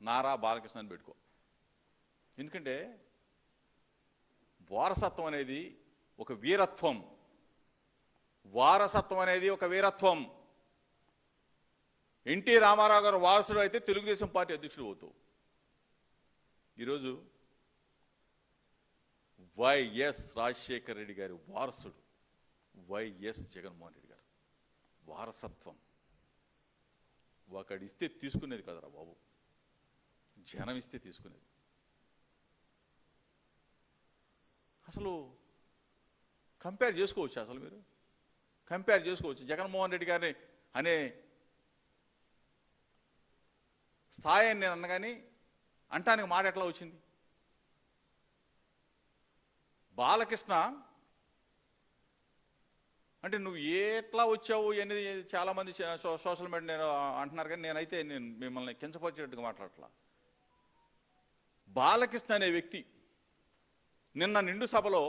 నారా బాలకృష్ణ అని పెట్టుకో. ఎందుకంటే వారసత్వం అనేది ఒక వీరత్వం. వారసత్వం అనేది ఒక వీరత్వం. ఎన్టీ రామారావు గారు వారసుడు అయితే తెలుగుదేశం పార్టీ అధ్యక్షుడు అవుతావు. ఈరోజు వైఎస్ రాజశేఖర రెడ్డి గారి వారసుడు వైఎస్ జగన్మోహన్ రెడ్డి గారు. వారసత్వం ఒకడు ఇస్తే తీసుకునేది కదరా బాబు, జనం ఇస్తే తీసుకునేది. అసలు కంపేర్ చేసుకోవచ్చు, అసలు మీరు కంపేర్ చేసుకోవచ్చు. జగన్మోహన్ రెడ్డి గారిని అనే స్థాయి నేను అన్నగాని అంటానికి మాట ఎట్లా వచ్చింది? బాలకృష్ణ అంటే నువ్వు ఎట్లా వచ్చావు అనేది చాలామంది సోషల్ మీడియా అంటున్నారు, కానీ నేనైతే మిమ్మల్ని కించపరిచేట్టుగా మాట్లాడట్లా. బాలకృష్ణ అనే వ్యక్తి నిన్న నిండు సభలో